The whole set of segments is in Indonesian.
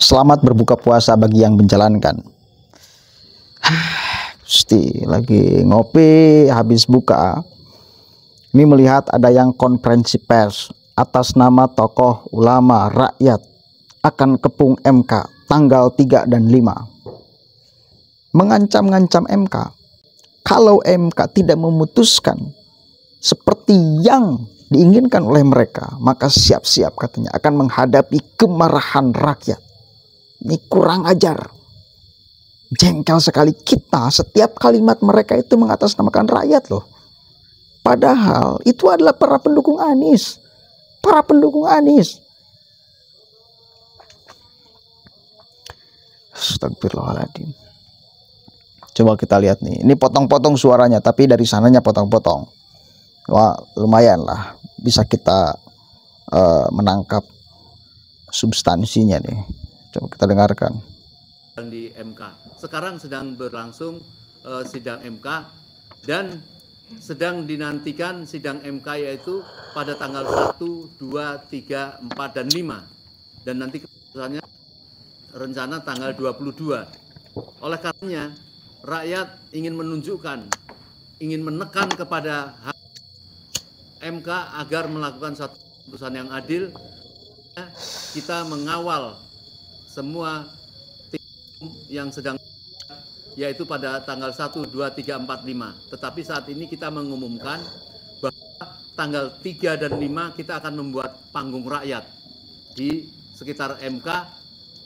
Selamat berbuka puasa bagi yang menjalankan. Gusti, lagi ngopi habis buka. Ini melihat ada yang konferensi pers atas nama tokoh ulama rakyat akan kepung MK tanggal 3 dan 5. Mengancam-ngancam MK. Kalau MK tidak memutuskan seperti yang diinginkan oleh mereka, maka siap-siap katanya akan menghadapi kemarahan rakyat. Ini kurang ajar. Jengkel sekali kita, setiap kalimat mereka itu mengatasnamakan rakyat loh. Padahal itu adalah para pendukung Anies. Para pendukung Anies. Astagfirullahaladzim. Coba kita lihat nih. Ini potong-potong suaranya, tapi dari sananya potong-potong. Wah, lumayan lah. Bisa kita menangkap substansinya nih. Coba kita dengarkan. Di MK. Sekarang sedang berlangsung sidang MK dan sedang dinantikan sidang MK yaitu pada tanggal 1, 2, 3, 4, dan 5. Dan nanti keputusannya rencana tanggal 22. Oleh karenanya, rakyat ingin menunjukkan, ingin menekan kepada MK agar melakukan satu keputusan yang adil. Kita mengawal semua tim yang sedang, yaitu pada tanggal 1, 2, 3, 4, 5. Tetapi saat ini kita mengumumkan bahwa tanggal 3 dan 5 kita akan membuat panggung rakyat di sekitar MK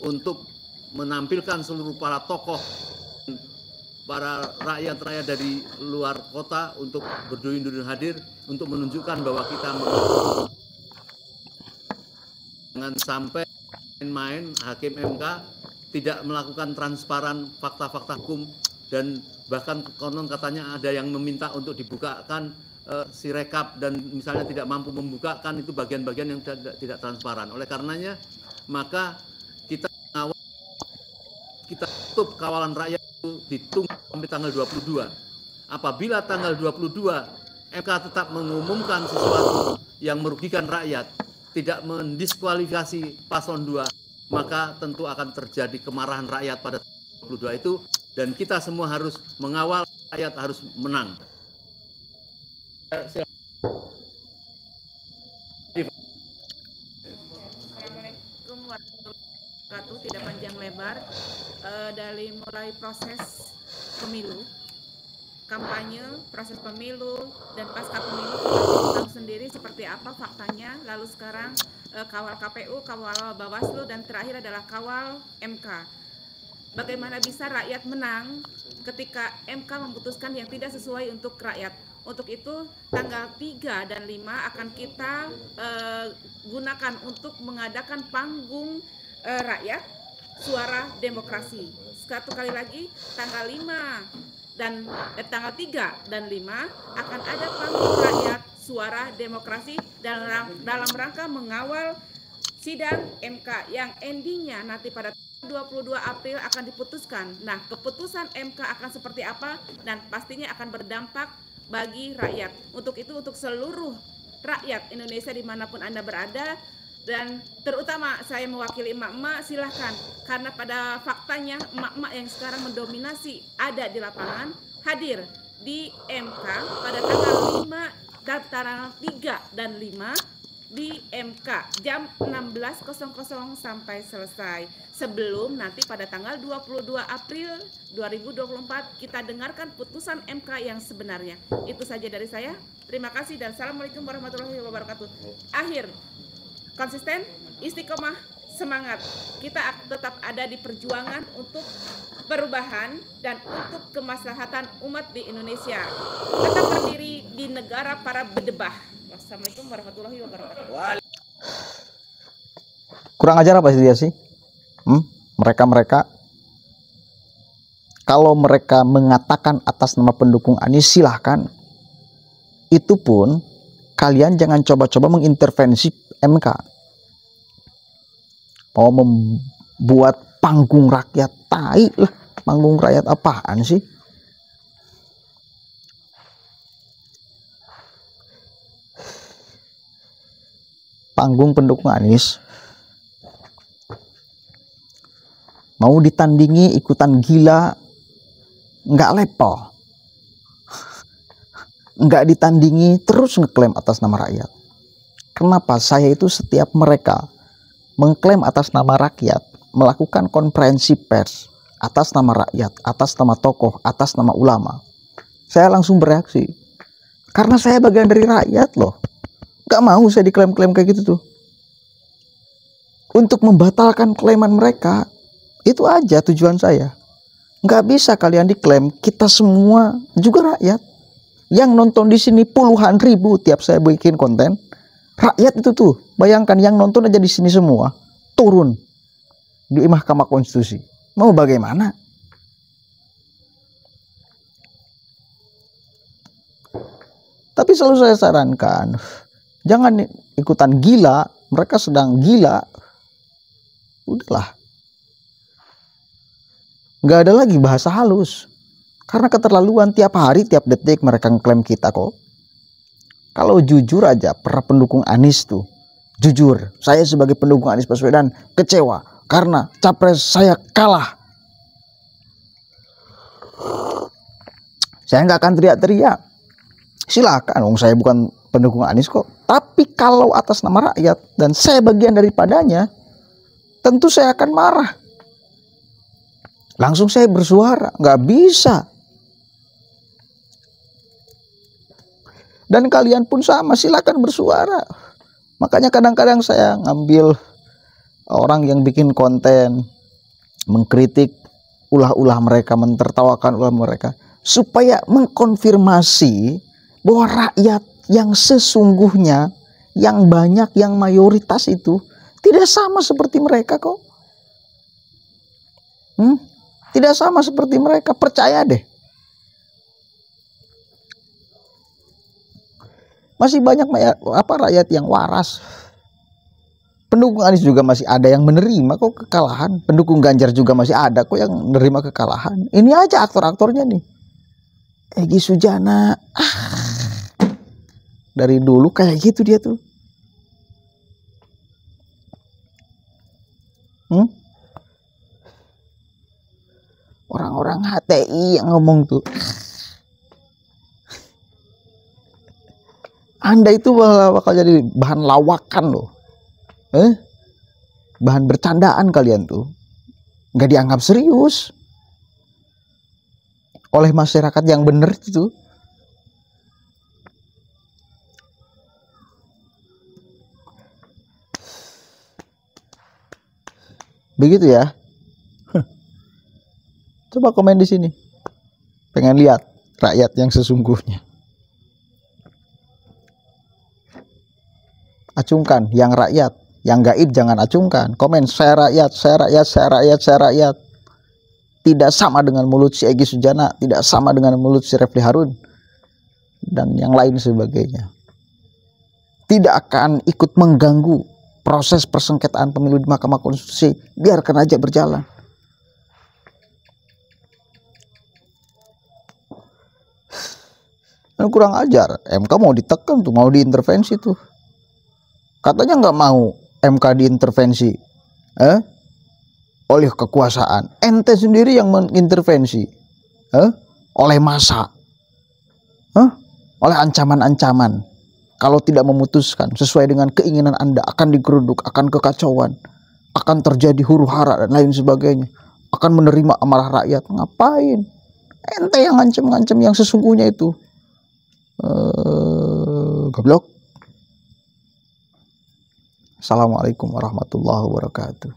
untuk menampilkan seluruh para tokoh, para rakyat-rakyat dari luar kota untuk berduyun-duyun hadir untuk menunjukkan bahwa kita jangan sampai main hakim MK tidak melakukan transparan fakta-fakta hukum, dan bahkan konon katanya ada yang meminta untuk dibukakan sirekap dan misalnya tidak mampu membukakan itu bagian-bagian yang tidak transparan. Oleh karenanya maka kita tutup kawalan rakyat itu ditunggu sampai tanggal 22. Apabila tanggal 22 MK tetap mengumumkan sesuatu yang merugikan rakyat, tidak mendiskualifikasi paslon 2, maka tentu akan terjadi kemarahan rakyat pada 22 itu, dan kita semua harus mengawal rakyat harus menang. Assalamualaikum warahmatullahi wabarakatuh. Tidak panjang lebar, dari mulai proses pemilu, kampanye, proses pemilu, dan pasca pemilu kita tahu sendiri seperti apa faktanya. Lalu sekarang kawal KPU, kawal Bawaslu, dan terakhir adalah kawal MK. Bagaimana bisa rakyat menang ketika MK memutuskan yang tidak sesuai untuk rakyat? Untuk itu tanggal 3 dan 5 akan kita gunakan untuk mengadakan panggung rakyat, suara demokrasi. Satu kali lagi, tanggal 5 dan tanggal 3 dan 5 akan ada panggung rakyat, suara demokrasi dalam rangka mengawal sidang MK yang endingnya nanti pada 22 April akan diputuskan. Nah, keputusan MK akan seperti apa dan pastinya akan berdampak bagi rakyat. Untuk itu, untuk seluruh rakyat Indonesia dimanapun Anda berada, dan terutama saya mewakili emak-emak, silahkan, karena pada faktanya emak-emak yang sekarang mendominasi ada di lapangan, hadir di MK pada tanggal 5 dan tanggal 3 dan 5 di MK jam 16.00 sampai selesai, sebelum nanti pada tanggal 22 April 2024 kita dengarkan putusan MK yang sebenarnya. Itu saja dari saya. Terima kasih dan assalamualaikum warahmatullahi wabarakatuh. Akhir, konsisten, istiqomah, semangat. Kita tetap ada di perjuangan untuk perubahan dan untuk kemaslahatan umat di Indonesia. Tetap berdiri di negara para bedebah. Wassalamualaikum warahmatullahi wabarakatuh. Kurang ajar apa sih dia sih? Mereka kalau mereka mengatakan atas nama pendukung Anies, silahkan. Itu pun kalian jangan coba-coba mengintervensi MK. Mau membuat panggung rakyat, tai lah. Panggung rakyat apaan sih? Panggung pendukung Anies Mau ditandingi ikutan gila, nggak level. Nggak ditandingi terus ngeklaim atas nama rakyat. Kenapa? Saya itu setiap mereka mengklaim atas nama rakyat, melakukan konferensi pers atas nama rakyat, atas nama tokoh, atas nama ulama, saya langsung bereaksi. Karena saya bagian dari rakyat loh. Gak mau saya diklaim-klaim kayak gitu tuh. Untuk membatalkan klaiman mereka, itu aja tujuan saya. Gak bisa kalian diklaim, kita semua juga rakyat. Yang nonton di sini puluhan ribu tiap saya bikin konten. Rakyat itu tuh, bayangkan yang nonton aja di sini semua turun di Mahkamah Konstitusi. Mau bagaimana? Tapi selalu saya sarankan, jangan ikutan gila. Mereka sedang gila. Udahlah. Gak ada lagi bahasa halus. Karena keterlaluan, tiap hari, tiap detik mereka ngeklaim kita kok. Kalau jujur aja, para pendukung Anies tuh, jujur, saya sebagai pendukung Anies Baswedan kecewa karena capres saya kalah. Saya nggak akan teriak-teriak. Silakan, saya bukan pendukung Anies kok. Tapi kalau atas nama rakyat dan saya bagian daripadanya, tentu saya akan marah. Langsung saya bersuara, nggak bisa. Dan kalian pun sama, silakan bersuara. Makanya kadang-kadang saya ngambil orang yang bikin konten, mengkritik ulah-ulah mereka, mentertawakan ulah mereka, supaya mengkonfirmasi bahwa rakyat yang sesungguhnya, yang banyak, yang mayoritas itu tidak sama seperti mereka kok. Tidak sama seperti mereka, percaya deh. Masih banyak rakyat yang waras. Pendukung Anies juga masih ada yang menerima kok kekalahan. Pendukung Ganjar juga masih ada kok yang menerima kekalahan. Ini aja aktor-aktornya nih. Egy Sujana. Dari dulu kayak gitu dia tuh. Orang-orang HTI yang ngomong tuh. Anda itu bakal jadi bahan lawakan loh. Bahan bercandaan kalian tuh. Nggak dianggap serius oleh masyarakat yang benar itu. Begitu ya. Coba komen di sini. Pengen lihat rakyat yang sesungguhnya. Acungkan yang rakyat, yang gaib jangan acungkan. Komen saya rakyat, saya rakyat, saya rakyat, saya rakyat. Tidak sama dengan mulut si Egy Sujana, tidak sama dengan mulut si Refli Harun dan yang lain sebagainya. Tidak akan ikut mengganggu proses persengketaan pemilu di Mahkamah Konstitusi. Biarkan aja berjalan. Kurang ajar, MK mau ditekan tuh, mau diintervensi tuh. Katanya nggak mau MK diintervensi oleh kekuasaan. Ente sendiri yang mengintervensi oleh massa, oleh ancaman-ancaman. Kalau tidak memutuskan sesuai dengan keinginan Anda, akan digeruduk, akan kekacauan, akan terjadi huru-hara dan lain sebagainya, akan menerima amarah rakyat. Ngapain? Ente yang ngancem-ngancem yang sesungguhnya itu. Goblok. Assalamualaikum warahmatullahi wabarakatuh.